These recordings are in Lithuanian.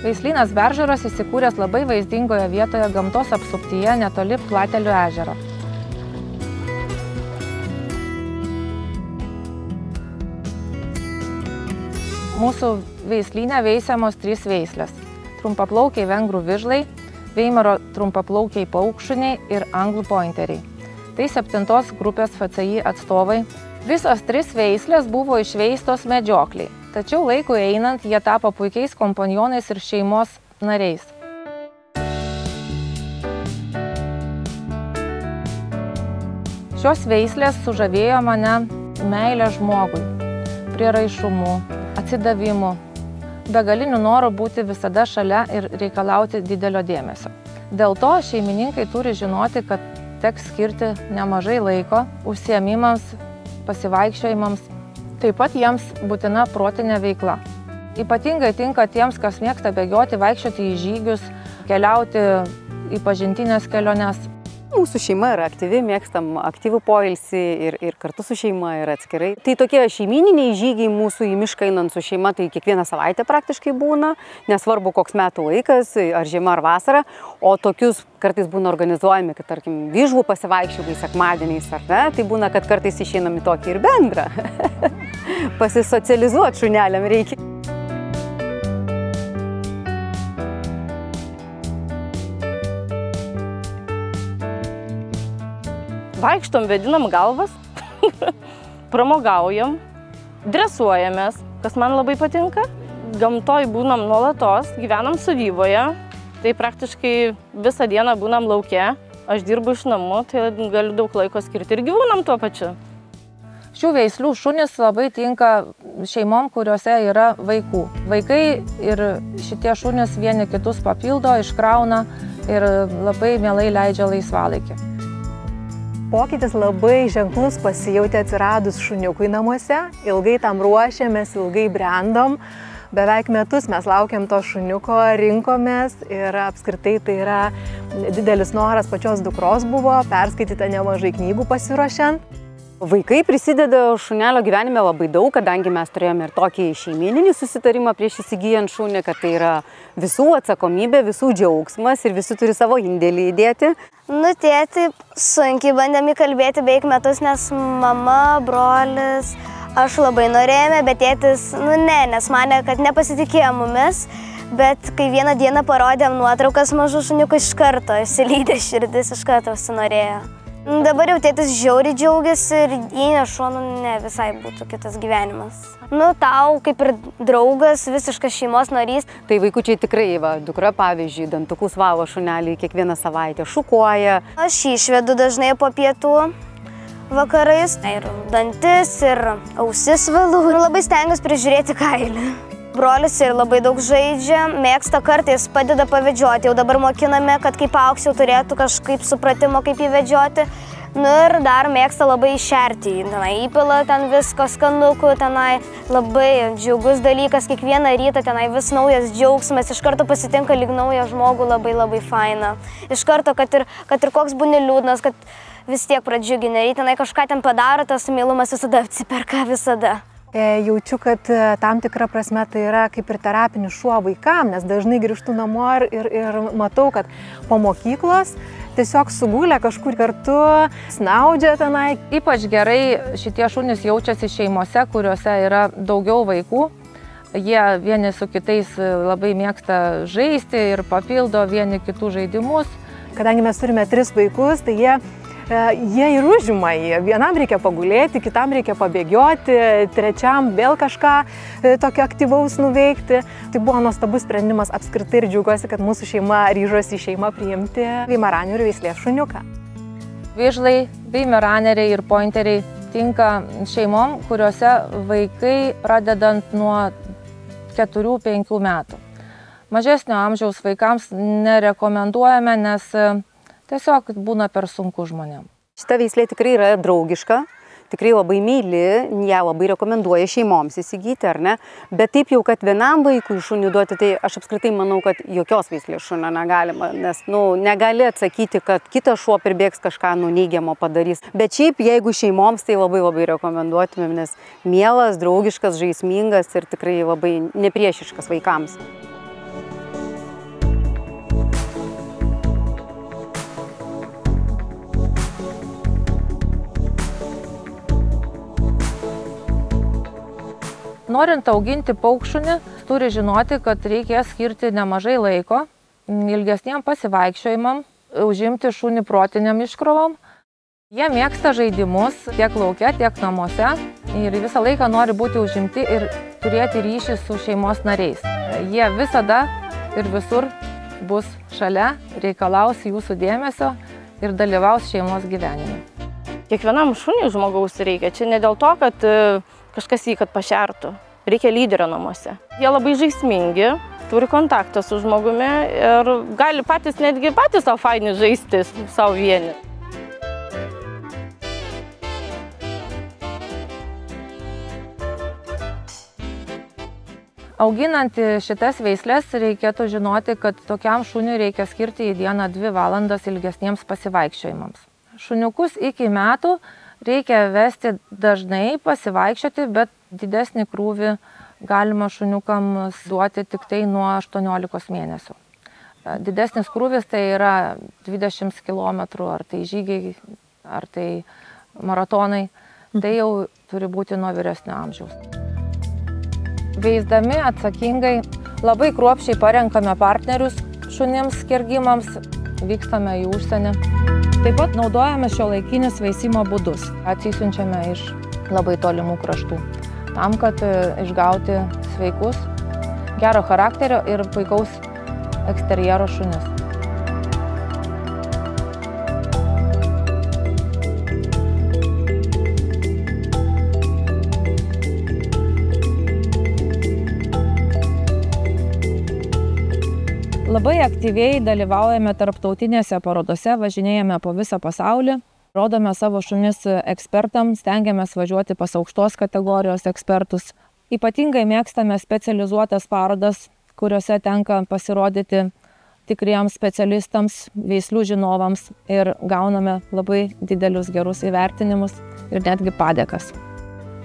Veislynas Beržaras įsikūręs labai vaizdingoje vietoje gamtos apsuptyje netoli Platelių ežero. Mūsų veislyne veisiamos 3 veislės – trumpaplaukiai vengrų vižlai, Veimaro trumpaplaukiai paukššuniai ir anglų pointeriai. Tai 7 grupės FCI atstovai. Visos 3 veislės buvo išveistos medžiokliai, tačiau laikui einant jie tapo puikiais kompanionais ir šeimos nariais. Šios veislės sužavėjo mane meilę žmogui, prieraišumu, atsidavimu, begaliniu noru būti visada šalia ir reikalauti didelio dėmesio. Dėl to šeimininkai turi žinoti, kad teks skirti nemažai laiko užsiėmimams, pasivaikščiojimams. Taip pat jiems būtina protinė veikla. Ypatingai tinka tiems, kas mėgsta bėgioti, vaikščioti į žygius, keliauti į pažintinės keliones. Mūsų šeima yra aktyvi, mėgstam aktyvų poilsį ir kartu su šeima ir atskirai. Tai tokie šeimininiai žygiai mūsų į mišką einant su šeima, tai kiekvieną savaitę praktiškai būna, nesvarbu koks metų laikas, ar žiema ar vasara, o tokius kartais būna organizuojami, kad tarkim vyžvų pasivaikščiojimai sekmadieniais ar ne, tai būna, kad kartais išeinam į tokį ir bendrą. Pasisocializuoti šuneliam reikia. Vaikštom, vedinam galvas, pramogaujam, dresuojamės, kas man labai patinka. Gamtoj būnam nuolatos, gyvenam sodyboje, tai praktiškai visą dieną būnam lauke. Aš dirbu iš namų, tai galiu daug laiko skirti ir gyvūnam tuo pačiu. Šių veislių šunys labai tinka šeimom, kuriuose yra vaikų. Vaikai ir šitie šunys vieni kitus papildo, iškrauna ir labai mielai leidžia laisvalaikį. Pokytis labai ženklus pasijautė atsiradus šuniukui namuose. Ilgai tam ruošėmės, ilgai brendom. Beveik metus mes laukiam to šuniuko, rinkomės ir apskritai tai yra didelis noras pačios dukros buvo, perskaityta nemažai knygų pasiruošiant. Vaikai prisideda šunelio gyvenime labai daug, kadangi mes turėjome ir tokį šeimininį susitarimą prieš įsigyjant šunį, kad tai yra visų atsakomybė, visų džiaugsmas ir visi turi savo indėlį įdėti. Nu, tėti, sunkiai bandėm įkalbėti beveik metus, nes mama, brolis, aš labai norėjome, bet tėtis, nes manė, kad nepasitikėjo mumis. Bet kai vieną dieną parodėm nuotraukas mažų šuniukų, iš karto išsilydė širdis, iš karto užsinorėjo. Dabar jau tėtis žiauriai džiaugiasi ir įnešu, ne visai būtų kitas gyvenimas. Tau kaip ir draugas, visiškas šeimos narys. Tai vaikučiai tikrai, dukra pavyzdžiui, dantukus valo šunelį kiekvieną savaitę, šukuoja. Aš išvedu dažnai po pietų vakarais. Ir dantis, ir ausis valau. Ir labai stengiuosi prižiūrėti kailį. Brolis ir labai daug žaidžia, mėgsta kartais, padeda pavedžioti. Jau dabar mokiname, kad kaip augs jau turėtų kažkaip supratimo, kaip jį vedžioti. Ir dar mėgsta labai išerti. Įpila ten visko skanukų, tenai labai džiugus dalykas. Kiekvieną rytą tenai vis naujas džiaugsmas. Iš karto pasitinka lyg naują žmogų, labai faina. Iš karto, kad ir koks būni liūdnas, kad vis tiek pradžiugina. Tenai kažką ten padaro, tas mylumas visada atsiperka visada. Jaučiu, kad tam tikra prasme tai yra kaip ir terapinis šuo vaikam, nes dažnai grįžtu namo ir matau, kad po mokyklos tiesiog sugulę kažkur kartu, snaudžia tenai. Ypač gerai šitie šunys jaučiasi šeimose, kuriuose yra daugiau vaikų. Jie vieni su kitais labai mėgsta žaisti ir papildo vieni kitų žaidimus. Kadangi mes turime 3 vaikus, tai jie ir užima jį. Vienam reikia pagulėti, kitam reikia pabėgioti, trečiam vėl kažką tokio aktyvaus nuveikti. Tai buvo nuostabus sprendimas apskritai ir džiaugiuosi, kad mūsų šeima ryžosi į šeimą priimti Veimaranerių veislės šuniuką. Vižlai, Veimaraneriai ir pointeriai tinka šeimom, kuriuose vaikai pradedant nuo 4-5 metų. Mažesnio amžiaus vaikams nerekomenduojame, nes tiesiog būna per sunku žmonėm. Šita veislė tikrai yra draugiška, tikrai labai myli, ją labai rekomenduoja šeimoms įsigyti, ar ne? Bet taip jau, kad vienam vaikui šunį duoti, tai aš apskritai manau, kad jokios veislės šunio negalima, nes negali atsakyti, kad kitas šuo pribėgs kažką neigiamo padarys. Bet šiaip, jeigu šeimoms, tai labai rekomenduotumėm, nes mielas, draugiškas, žaismingas ir tikrai labai nepriešiškas vaikams. Norint auginti paukščiunį, turi žinoti, kad reikės skirti nemažai laiko ilgesniem pasivaikščiojimam, užimti šunį protiniam iškrovom. Jie mėgsta žaidimus tiek lauke, tiek namuose ir visą laiką nori būti užimti ir turėti ryšį su šeimos nariais. Jie visada ir visur bus šalia, reikalaus jūsų dėmesio ir dalyvaus šeimos gyvenime. Kiekvienam šuniui žmogaus reikia. Čia ne dėl to, kad kažkas jį kad pašertų. Reikia lyderio namuose. Jie labai žaismingi, turi kontaktą su žmogumi ir gali netgi patys savo faini žaisti savo vieni. Auginant šitas veislės reikėtų žinoti, kad tokiam šuniui reikia skirti į dieną 2 valandas ilgesniems pasivaikščiojimams. Šuniukus iki metų reikia vesti dažnai pasivaikščioti, bet didesnį krūvį galima šuniukam duoti tik tai nuo 18 mėnesių. Didesnis krūvis tai yra 20 km, ar tai žygiai, ar tai maratonai, tai jau turi būti nuo vyresnio amžiaus. Veisdami atsakingai labai kruopščiai parenkame partnerius šunims skergimams, vykstame į užsienį. Taip pat naudojame šiuolaikinius veisimo būdus, atsisiunčiame iš labai tolimų kraštų, tam, kad išgauti sveikus, gero charakterio ir puikaus eksterjero šunis. Labai aktyviai dalyvaujame tarptautinėse parodose, važinėjame po visą pasaulį, rodome savo šunis ekspertams, stengiamės važiuoti pas aukštos kategorijos ekspertus. Ypatingai mėgstame specializuotas parodas, kuriuose tenka pasirodyti tikriems specialistams, veislių žinovams ir gauname labai didelius gerus įvertinimus ir netgi padėkas.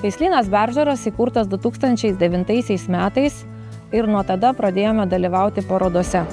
Veislynas Beržeras įkurtas 2009 metais. Ir nuo tada pradėjome dalyvauti parodose.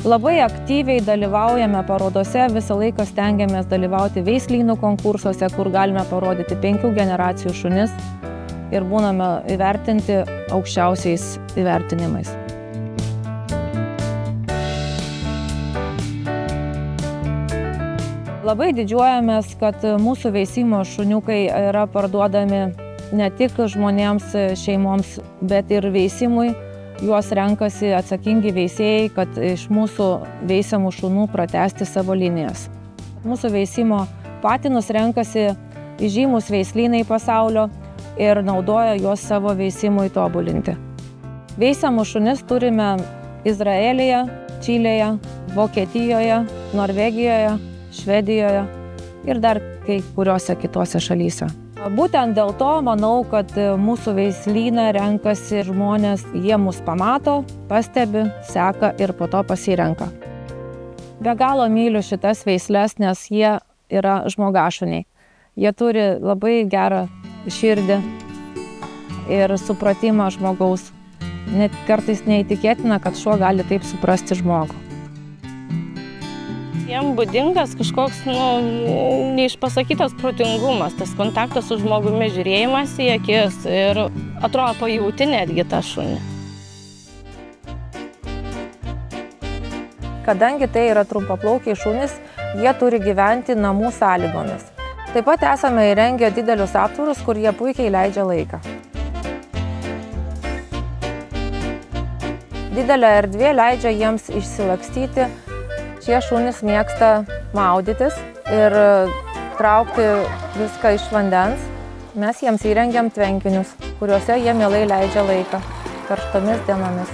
Labai aktyviai dalyvaujame parodose, visą laiką stengiamės dalyvauti veislynų konkursuose, kur galime parodyti 5 generacijų šunis ir būname įvertinti aukščiausiais įvertinimais. Labai didžiuojamės, kad mūsų veisimo šuniukai yra parduodami ne tik žmonėms, šeimoms, bet ir veisimui. Juos renkasi atsakingi veisėjai, kad iš mūsų veisiamų šunų pratęsti savo linijas. Mūsų veisimo patinus renkasi įžymus veislynai pasaulio ir naudoja juos savo veisimui tobulinti. Veisiamų šunis turime Izraelyje, Čilėje, Vokietijoje, Norvegijoje, Švedijoje ir dar kai kuriuose kitose šalyse. Būtent dėl to manau, kad mūsų veislyną renkasi žmonės, jie mus pamato, pastebi, seka ir po to pasirenka. Be galo myliu šitas veisles, nes jie yra žmogašuniai. Jie turi labai gerą širdį ir supratimą žmogaus. Net kartais neįtikėtina, kad šuo gali taip suprasti žmogų. Jiem būdingas kažkoks neišpasakytas protingumas, tas kontaktas su žmogumi, žiūrėjimas į akis ir atrodo pajauti netgi tą šunį. Kadangi tai yra trumpaplaukiai šunys, jie turi gyventi namų sąlygomis. Taip pat esame įrengę didelius aptvarus, kur jie puikiai leidžia laiką. Didelė erdvė leidžia jiems išsilakstyti. Šie šunys mėgsta maudytis ir traukti viską iš vandens, mes jiems įrengiam tvenkinius, kuriuose jie mielai leidžia laiką karštomis dienomis.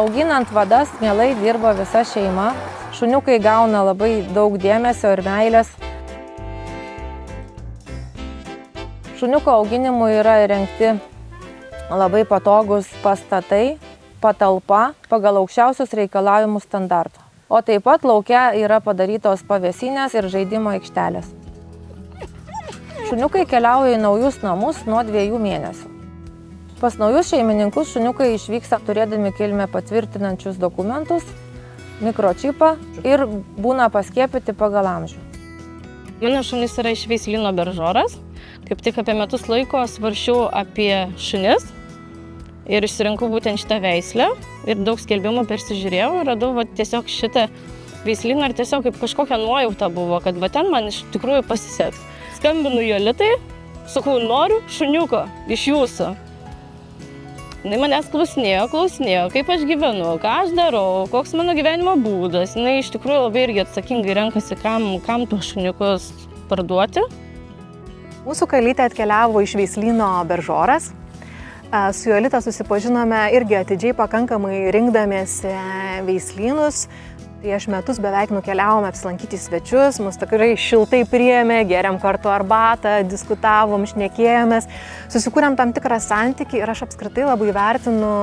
Auginant vadas mielai dirba visa šeima. Šuniukai gauna labai daug dėmesio ir meilės. Šuniuko auginimui yra įrengti labai patogus pastatai, patalpa pagal aukščiausius reikalavimų standartų. O taip pat lauke yra padarytos pavėsinės ir žaidimo aikštelės. Šuniukai keliauja į naujus namus nuo 2 mėnesių. Pas naujus šeimininkus šuniukai išvyksta turėdami kilmę patvirtinančius dokumentus, mikročipą ir būna paskiepyti pagal amžių. Mano šunis yra iš veislyno Beržoras. Kaip tik apie metus laiko svarsčiau apie šunis ir išsirinkau būtent šitą veislę ir daug skelbimų persižiūrėjau ir radau tiesiog šitą veislyną ir tiesiog kaip kažkokia nuojauta buvo, kad ten man iš tikrųjų pasiseks. Skambinu Jolitai, sakau, noriu šuniuko iš jūsų. Jis manęs klausinėjo, kaip aš gyvenu, ką aš darau, koks mano gyvenimo būdas. Jis iš tikrųjų labai irgi atsakingai renkasi, kam tuos šuniukus parduoti. Mūsų kalytė atkeliavo iš veislyno Beržoras. Su Jolita susipažinome irgi atidžiai pakankamai rinkdamiesi veislynus. Prieš metus beveik nukeliavome apsilankyti svečius, mus tikrai šiltai priėmė, gėrėm kartu arbatą, diskutavom, šnekėjomės, susikūrėm tam tikrą santykį ir aš apskritai labai vertinu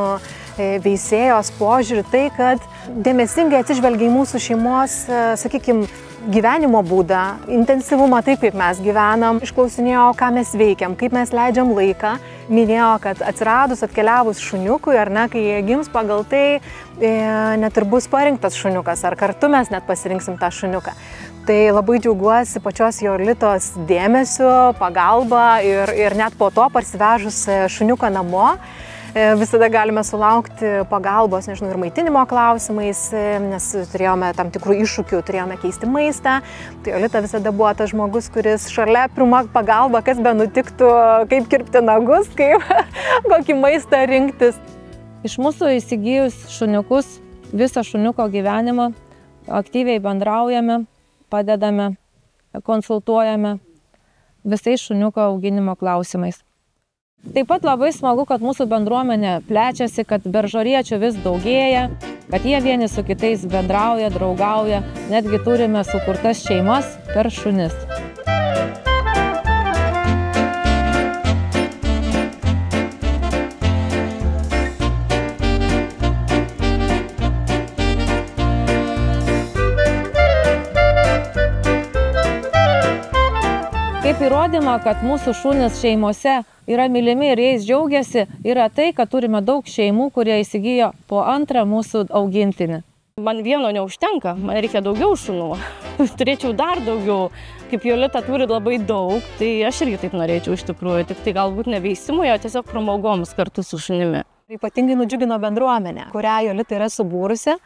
veisėjos požiūrį tai, kad dėmesingai atsižvelgia į mūsų šeimos, sakykime, gyvenimo būdą, intensyvumą, taip kaip mes gyvenam, išklausinėjo, ką mes veikiam, kaip mes leidžiam laiką, minėjo, kad atsiradus, atkeliavus šuniukui, ar ne, kai jie gims pagal tai, net ir bus parinktas šuniukas, ar kartu mes net pasirinksim tą šuniuką. Tai labai džiaugiuosi pačios Jolitos dėmesiu, pagalba ir net po to parsivežus šuniuką namo. Visada galime sulaukti pagalbos, nežinau, ir maitinimo klausimais, nes turėjome tam tikrų iššūkių, turėjome keisti maistą. Tai Jolita visada buvo tas žmogus, kuris šalia pirma pagalba, kas be nutiktų, kaip kirpti nagus, kaip kokį maistą rinktis. Iš mūsų įsigijus šuniukus, visą šuniuko gyvenimą, aktyviai bendraujame, padedame, konsultuojame visais šuniuko auginimo klausimais. Taip pat labai smagu, kad mūsų bendruomenė plečiasi, kad beržoriečių vis daugėja, kad jie vieni su kitais bendrauja, draugauja, netgi turime sukurtas šeimas per šunis. Kaip įrodymą, kad mūsų šunys šeimose yra mylimi ir jais džiaugiasi, yra tai, kad turime daug šeimų, kurie įsigijo po antrą mūsų augintinį. Man vieno neužtenka, man reikia daugiau šunų. Turėčiau dar daugiau. Kaip Jolita turi labai daug, tai aš irgi taip norėčiau iš tikrųjų. Tik tai galbūt ne veisimui, o tiesiog pramaugoms kartu su šunimi. Ypatingai nudžiugino bendruomenę, kurią Jolita yra subūrusi.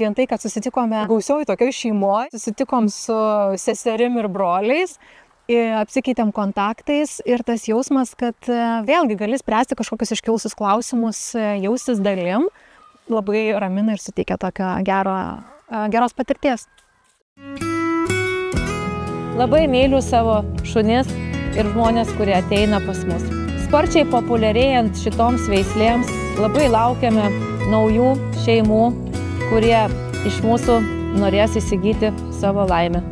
Vien tai, kad susitikome gausioj tokioj šeimoje, susitikom su seserim ir broliais, apsikeitėm kontaktais ir tas jausmas, kad vėlgi gali spręsti kažkokius iškilusius klausimus, jaustis dalim, labai ramina ir suteikia tokio geros patirties. Labai myliu savo šunis ir žmonės, kurie ateina pas mus. Sparčiai populiarėjant šitoms veislėms, labai laukiame naujų šeimų, kurie iš mūsų norės įsigyti savo laimę.